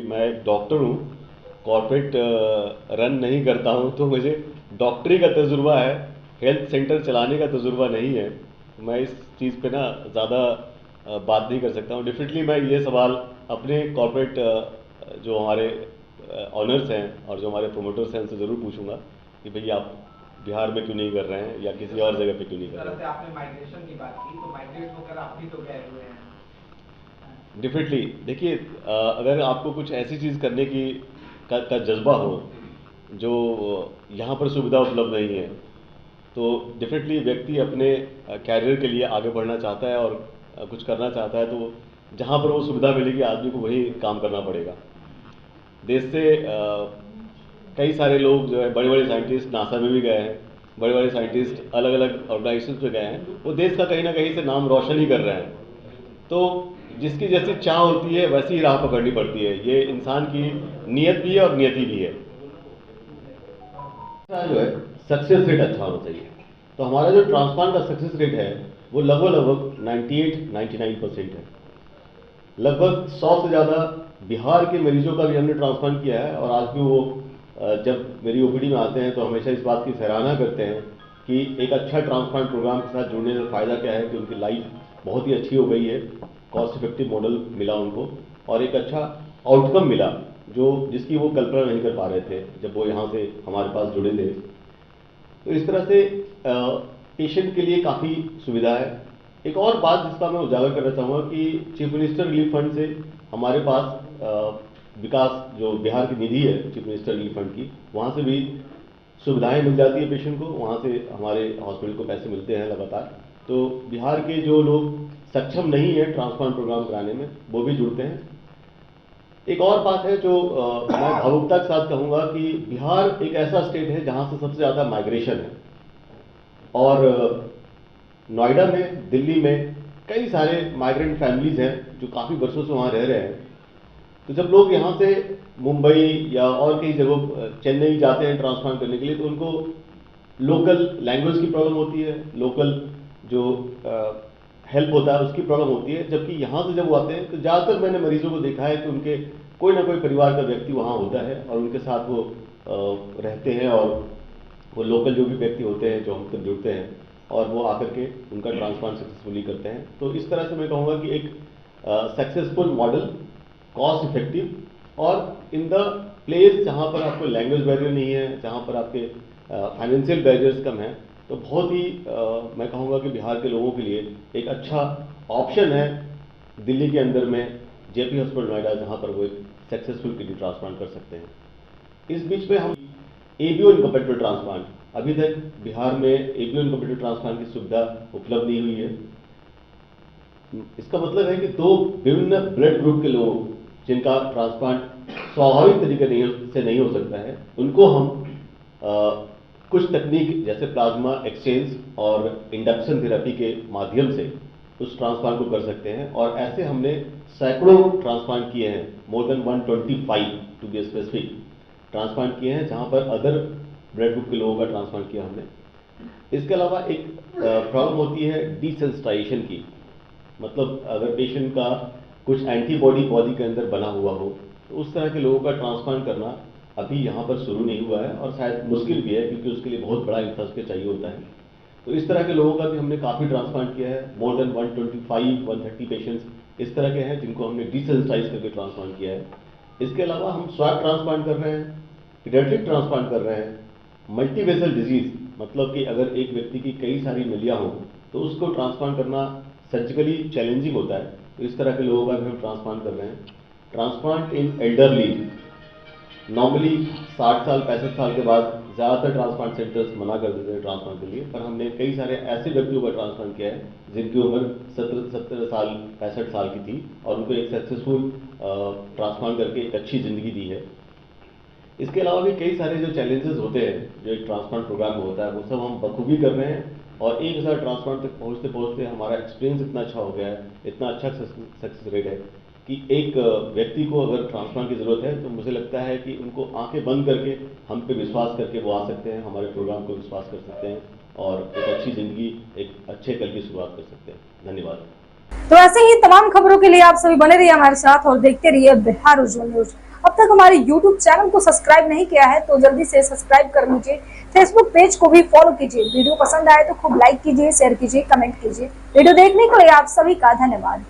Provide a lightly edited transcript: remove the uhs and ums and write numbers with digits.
मैं एक डॉक्टर हूँ, कॉर्पोरेट रन नहीं करता हूँ, तो मुझे डॉक्टरी का तजुर्बा है, हेल्थ सेंटर चलाने का तजुर्बा नहीं है। मैं इस चीज़ पे ना ज़्यादा बात नहीं कर सकता हूँ। डेफिनेटली मैं ये सवाल अपने कॉर्पोरेट जो हमारे ऑनर्स हैं और जो हमारे प्रोमोटर्स हैं उनसे ज़रूर पूछूंगा कि भाई आप बिहार में क्यों नहीं कर रहे हैं या किसी और जगह पे क्यों नहीं कर रहे हैं। से आपने माइग्रेशन की बात की, तो माइग्रेट होकर आप भी तो गए हुए हैं। डेफिनेटली देखिए, अगर आपको कुछ ऐसी चीज़ करने की का जज्बा हो जो यहाँ पर सुविधा उपलब्ध नहीं है, तो डेफिनेटली व्यक्ति अपने कैरियर के लिए आगे बढ़ना चाहता है और कुछ करना चाहता है, तो जहाँ पर वो सुविधा मिलेगी आदमी को वही काम करना पड़ेगा। देश से कई सारे लोग जो है, बड़े बड़े साइंटिस्ट नासा में भी गए हैं, बड़े बड़े साइंटिस्ट अलग अलग ऑर्गेनाइजेशन में गए हैं, वो देश का कहीं ना कहीं से नाम रोशन ही कर रहे हैं। तो जिसकी जैसी चाह होती है वैसी ही राह पकड़नी पड़ती है, ये इंसान की नीयत भी है और नियति भी है। जो है सक्सेस रेट अच्छा होना चाहिए। तो हमारा जो ट्रांसप्लांट का सक्सेस रेट है वो लगभग 98-99% है। लगभग 100 से ज़्यादा बिहार के मरीजों का भी हमने ट्रांसप्लांट किया है, और आज भी वो जब मेरी ओपीडी में आते हैं तो हमेशा इस बात की सराहना करते हैं कि एक अच्छा ट्रांसप्लांट प्रोग्राम के साथ जुड़ने से फ़ायदा क्या है कि उनकी लाइफ बहुत ही अच्छी हो गई है, कॉस्ट इफेक्टिव मॉडल मिला उनको, और एक अच्छा आउटकम मिला जो जिसकी वो कल्पना नहीं कर पा रहे थे जब वो यहाँ से हमारे पास जुड़े थे। तो इस तरह से पेशेंट के लिए काफ़ी सुविधा है। एक और बात जिसका मैं उजागर करना चाहूँगा कि चीफ मिनिस्टर रिलीफ फंड से हमारे पास विकास जो बिहार की निधि है चीफ मिनिस्टर रिलीफ फंड की, वहाँ से भी सुविधाएं मिल जाती है पेशेंट को, वहाँ से हमारे हॉस्पिटल को पैसे मिलते हैं लगातार। तो बिहार के जो लोग सक्षम नहीं है ट्रांसप्लांट प्रोग्राम कराने में, वो भी जुड़ते हैं। एक और बात है जो मैं भावुकता के साथ कहूँगा कि बिहार एक ऐसा स्टेट है जहाँ से सबसे ज़्यादा माइग्रेशन है, और नोएडा में, दिल्ली में कई सारे माइग्रेंट फैमिलीज हैं जो काफ़ी वर्षों से वहाँ रह रहे हैं। तो जब लोग यहाँ से मुंबई या और कई जगहों, चेन्नई जाते हैं ट्रांसप्लांट करने के लिए, तो उनको लोकल लैंग्वेज की प्रॉब्लम होती है, लोकल जो हेल्प होता है उसकी प्रॉब्लम होती है। जबकि यहाँ से जब वो आते हैं तो ज़्यादातर मैंने मरीजों को देखा है कि उनके कोई ना कोई परिवार का व्यक्ति वहाँ होता है और उनके साथ वो रहते हैं, और वो लोकल जो भी व्यक्ति होते हैं जो हमसे जुड़ते हैं और वो आकर के उनका ट्रांसप्लांट सक्सेसफुली करते हैं। तो इस तरह से मैं कहूँगा कि एक सक्सेसफुल मॉडल, कॉस्ट इफेक्टिव, और इन द प्लेस जहाँ पर आपको लैंग्वेज बैरियर नहीं है, जहाँ पर आपके फाइनेंशियल बैरियर्स कम हैं, तो बहुत ही मैं कहूँगा कि बिहार के लोगों के लिए एक अच्छा ऑप्शन है दिल्ली के अंदर में जेपी हॉस्पिटल नोएडा, जहाँ पर वो एक सक्सेसफुल किडनी ट्रांसप्लांट कर सकते हैं। इस बीच में हम एबीओ इनकम्पेटिबल ट्रांसप्लांट, अभी तक बिहार में एबीओ इनकम्पेटिबल ट्रांसप्लांट की सुविधा उपलब्ध नहीं हुई है। इसका मतलब है कि दो विभिन्न ब्लड ग्रुप के लोग जिनका ट्रांसप्लांट स्वाभाविक तरीके से नहीं हो सकता है, उनको हम कुछ तकनीक जैसे प्लाज्मा एक्सचेंज और इंडक्शन थेरेपी के माध्यम से उस ट्रांसप्लांट को कर सकते हैं। और ऐसे हमने सैकड़ों ट्रांसप्लांट किए हैं, more than 125 to be specific transplant किए हैं, जहां पर अदर ब्लड ग्रुप के लोगों का ट्रांसप्लांट किया हमने। इसके अलावा एक प्रॉब्लम होती है डिसेंसिटाइजेशन की, मतलब अगर पेशेंट का कुछ एंटीबॉडी बॉडी के अंदर बना हुआ हो, तो उस तरह के लोगों का ट्रांसप्लांट करना अभी यहाँ पर शुरू नहीं हुआ है, और शायद मुश्किल भी है क्योंकि उसके लिए बहुत बड़ा इंफ्रास्ट्रक्चर चाहिए होता है। तो इस तरह के लोगों का भी हमने काफ़ी ट्रांसप्लांट किया है, मोर देन 125-130 पेशेंट्स इस तरह के हैं जिनको हमने डिसेंसिटाइज करके ट्रांसप्लांट किया है। इसके अलावा हम स्वाब ट्रांसप्लांट कर रहे हैं, पीडियाट्रिक ट्रांसप्लांट कर रहे हैं, मल्टीवेसल डिजीज, मतलब कि अगर एक व्यक्ति की कई सारी नलियाँ हों तो उसको ट्रांसप्लांट करना सर्जिकली चैलेंजिंग होता है, तो इस तरह के लोगों का भी हम ट्रांसप्लांट कर रहे हैं। ट्रांसप्लांट इन एल्डरली, नॉर्मली 60 साल 65 साल के बाद ज़्यादातर ट्रांसप्लांट सेंटर्स मना कर देते हैं ट्रांसप्लांट के लिए, पर हमने कई सारे ऐसे व्यक्तियों का ट्रांसप्लांट किया है जिनकी उम्र 70 साल 65 साल की थी, और उनको एक सक्सेसफुल ट्रांसप्लांट करके एक अच्छी ज़िंदगी दी है। इसके अलावा भी कई सारे जो चैलेंजेस होते हैं जो एक ट्रांसप्लांट प्रोग्राम में होता है, वो सब हम बखूबी कर रहे हैं, और 1000 ट्रांसप्लांट तक पहुँचते पहुँचते हमारा एक्सपीरियंस इतना अच्छा हो गया है, इतना अच्छा सक्सेस रेट है कि एक व्यक्ति को अगर ट्रांसप्लांट की ज़रूरत है तो मुझे लगता है कि उनको आंखें बंद करके हम पे विश्वास करके वो आ सकते हैं, हमारे प्रोग्राम को विश्वास कर सकते हैं, और एक अच्छी ज़िंदगी, एक अच्छे कल की शुरुआत कर सकते हैं। धन्यवाद। तो ऐसे ही तमाम खबरों के लिए आप सभी बने रहिए हमारे साथ और देखते रहिए बिहार उज्जवल न्यूज। अब तक हमारे YouTube चैनल को सब्सक्राइब नहीं किया है तो जल्दी से सब्सक्राइब कर लीजिए। फेसबुक पेज को भी फॉलो कीजिए। वीडियो पसंद आए तो खूब लाइक कीजिए, शेयर कीजिए, कमेंट कीजिए। वीडियो देखने के लिए आप सभी का धन्यवाद।